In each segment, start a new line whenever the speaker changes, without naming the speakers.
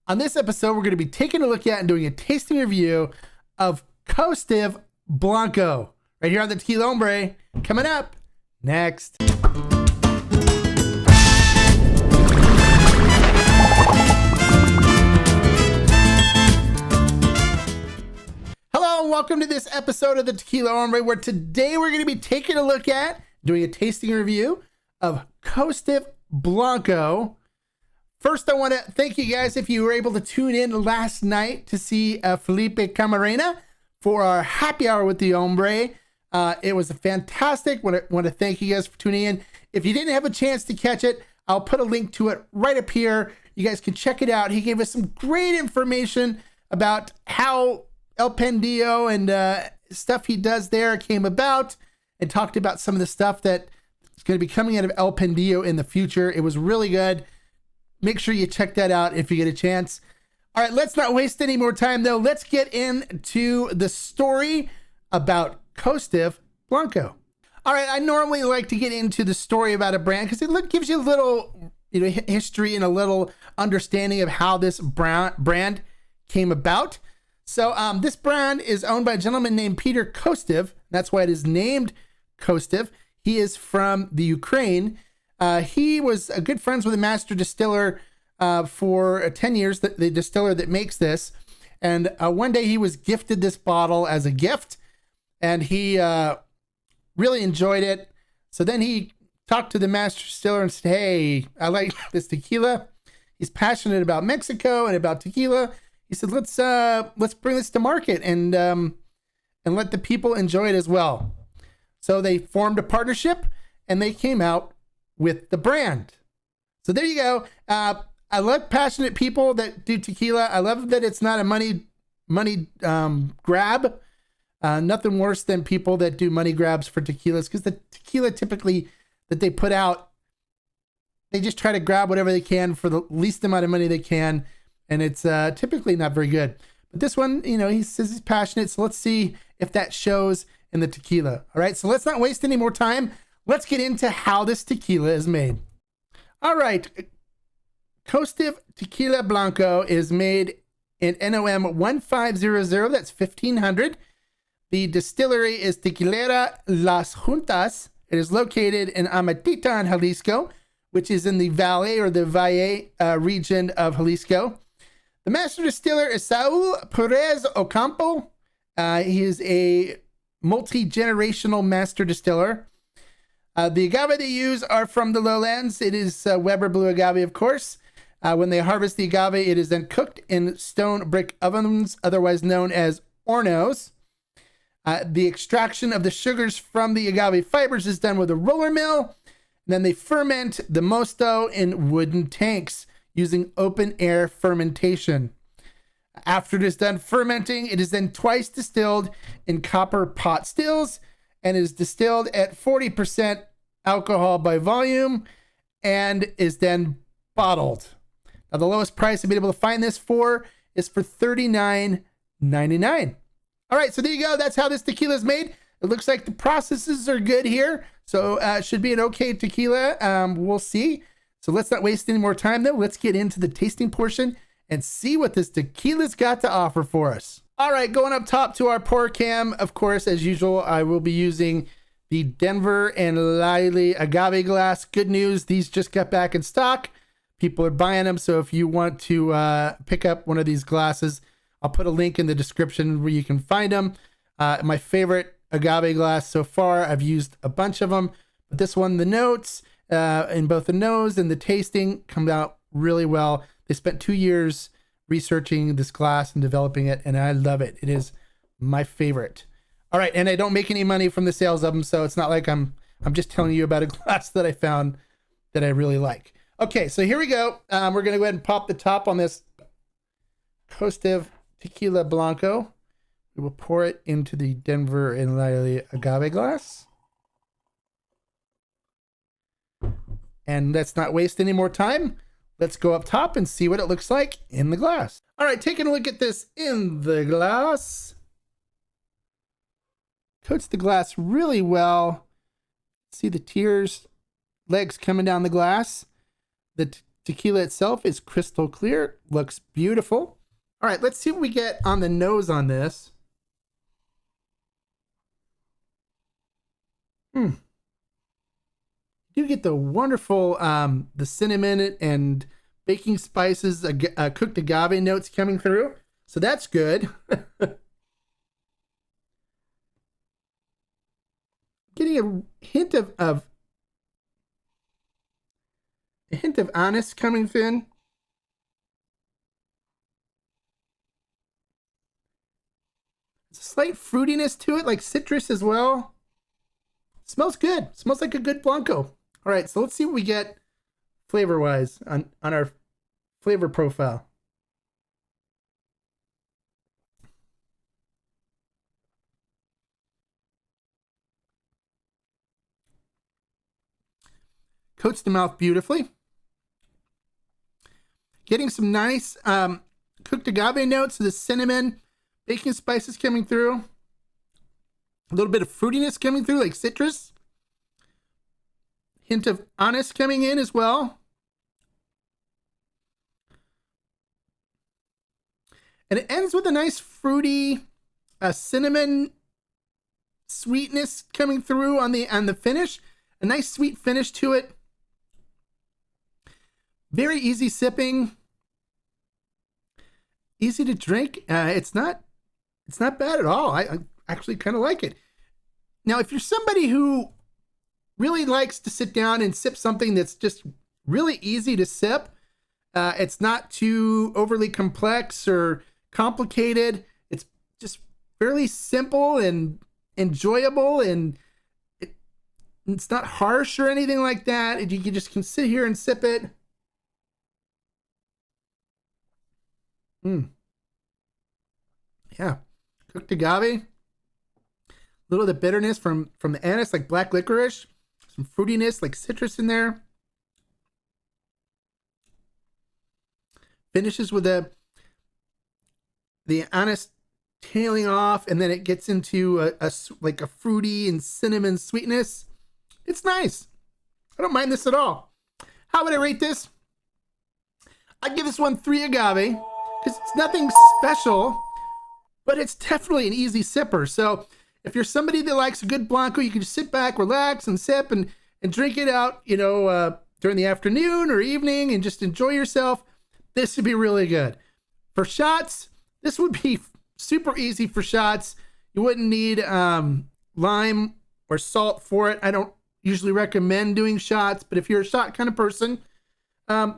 On this episode, we're going to be taking a look at and doing a tasting review of Kostiv Blanco right here on the Tequila Hombre. Coming up next. Hello and welcome to this episode of the Tequila Hombre, where today we're going to be taking a look at doing a tasting review of Kostiv Blanco. First, I want to thank you guys if you were able to tune in last night to see Felipe Camarena for our happy hour with the Hombre. It was fantastic. Want to thank you guys for tuning in. If you didn't have a chance to catch it, I'll put a link to it right up here. You guys can check it out. He gave us some great information about how El Pendillo and stuff he does there came about, and talked about some of the stuff that is going to be coming out of El Pendillo in the future. It was really good. Make sure you check that out if you get a chance. All right, let's not waste any more time, though. Let's get into the story about Kostiv Blanco. All right, I normally like to get into the story about a brand because it gives you a little, history and a little understanding of how this brand came about. So this brand is owned by a gentleman named Peter Kostiv. That's why it is named Kostiv. He is from the Ukraine. He was good friends with a master distiller for 10 years, the distiller that makes this. And one day he was gifted this bottle as a gift, and he really enjoyed it. So then he talked to the master distiller and said, "Hey, I like this tequila." He's passionate about Mexico and about tequila. He said, let's bring this to market and let the people enjoy it as well. So they formed a partnership and they came out with the brand. So there you go. I love passionate people that do tequila. I love that it's not a money grab. Nothing worse than people that do money grabs for tequilas, because the tequila typically that they put out, they just try to grab whatever they can for the least amount of money they can, and it's typically not very good. But this one, he says he's passionate, so let's see if that shows in the tequila. All right, so let's not waste any more time. Let's get into how this tequila is made. All right, Kostiv Tequila Blanco is made in NOM 1500, that's 1500. The distillery is Tequilera Las Juntas. It is located in Amatitan, Jalisco, which is in the Valle or the Valle region of Jalisco. The master distiller is Saul Perez Ocampo. He is a multi-generational master distiller. The agave they use are from the lowlands. It is Weber Blue agave, of course. When they harvest the agave, it is then cooked in stone brick ovens, otherwise known as hornos. The extraction of the sugars from the agave fibers is done with a roller mill. And then they ferment the mosto in wooden tanks using open air fermentation. After it is done fermenting, it is then twice distilled in copper pot stills, and is distilled at 40% alcohol by volume, and is then bottled. Now, the lowest price I've been able to find this for is for $39.99. All right, so there you go. That's how this tequila is made. It looks like the processes are good here, so it should be an okay tequila. We'll see. So let's not waste any more time, though. Let's get into the tasting portion and see what this tequila's got to offer for us. All right, going up top to our pour cam, of course, as usual, I will be using the Denver and Liley agave glass. Good news, these just got back in stock. People are buying them, so if you want to pick up one of these glasses, I'll put a link in the description where you can find them. My favorite agave glass so far, I've used a bunch of them, but this one, the notes in both the nose and the tasting come out really well. They spent 2 years researching this glass and developing it, and I love it. It is my favorite. All right, and I don't make any money from the sales of them, so it's not like I'm just telling you about a glass that I found that I really like. Okay, so here we go. We're gonna go ahead and pop the top on this Kostiv Tequila Blanco. We will pour it into the Denver and Liley agave glass. And let's not waste any more time. Let's go up top and see what it looks like in the glass. All right, taking a look at this in the glass. Coats the glass really well. See the tears, legs coming down the glass. The tequila itself is crystal clear, looks beautiful. All right, let's see what we get on the nose on this. You get the wonderful, the cinnamon and baking spices, cooked agave notes coming through. So that's good. Getting a hint of anise coming in. It's a slight fruitiness to it, like citrus as well. Smells good. Smells like a good Blanco. All right, so let's see what we get flavor-wise on our flavor profile. Coats the mouth beautifully. Getting some nice cooked agave notes, the cinnamon, baking spices coming through. A little bit of fruitiness coming through, like citrus. Hint of anise coming in as well. And it ends with a nice fruity cinnamon sweetness coming through on the finish. A nice sweet finish to it. Very easy sipping. Easy to drink. It's not bad at all. I actually kind of like it. Now, if you're somebody who really likes to sit down and sip something that's just really easy to sip, it's not too overly complex or complicated. It's just fairly simple and enjoyable, and it's not harsh or anything like that. You can sit here and sip it. Yeah, cooked agave. A little of the bitterness from the anise, like black licorice. Some fruitiness, like citrus in there. Finishes with the anise tailing off, and then it gets into like a fruity and cinnamon sweetness. It's nice. I don't mind this at all. How would I rate this? I'd give this one 3 agave because it's nothing special, but it's definitely an easy sipper. So if you're somebody that likes a good Blanco, you can just sit back, relax, and sip and drink it out, during the afternoon or evening and just enjoy yourself. This would be really good. For shots, this would be super easy for shots. You wouldn't need lime or salt for it. I don't usually recommend doing shots, but if you're a shot kind of person,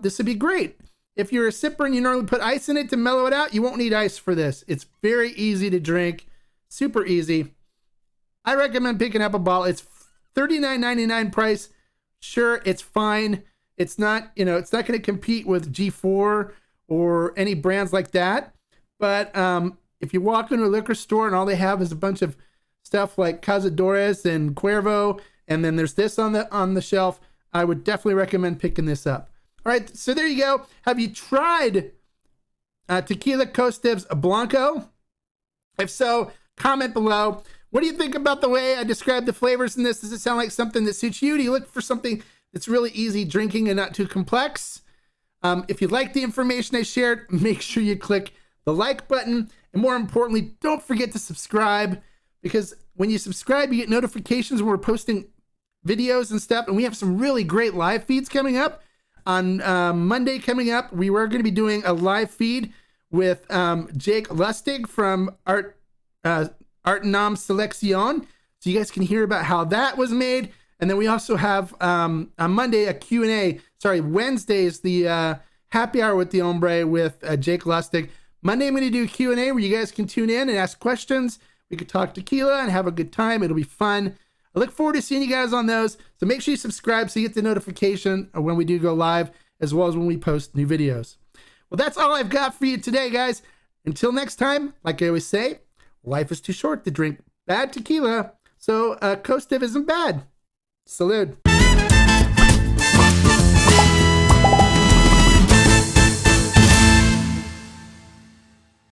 this would be great. If you're a sipper and you normally put ice in it to mellow it out, you won't need ice for this. It's very easy to drink, super easy. I recommend picking up a bottle. It's $39.99 price. Sure, it's fine. It's not, it's not going to compete with G4 or any brands like that. But if you walk into a liquor store and all they have is a bunch of stuff like Cazadores and Cuervo, and then there's this on the shelf, I would definitely recommend picking this up. All right, so there you go. Have you tried Tequila Kostiv's Blanco? If so, comment below. What do you think about the way I described the flavors in this? Does it sound like something that suits you? Do you look for something that's really easy drinking and not too complex? If you like the information I shared, make sure you click the like button. And more importantly, don't forget to subscribe, because when you subscribe, you get notifications when we're posting videos and stuff. And we have some really great live feeds coming up. On Monday coming up, we were going to be doing a live feed with Jake Lustig from Art Nam Selección. So you guys can hear about how that was made. And then we also have on Monday a Q&A. Sorry, Wednesday is the happy hour with the Hombre with Jake Lustig. Monday I'm going to do a Q&A where you guys can tune in and ask questions. We could talk tequila and have a good time. It'll be fun. I look forward to seeing you guys on those. So make sure you subscribe so you get the notification of when we do go live, as well as when we post new videos. Well, that's all I've got for you today, guys. Until next time, like I always say, life is too short to drink bad tequila, so Kostiv isn't bad. Salud.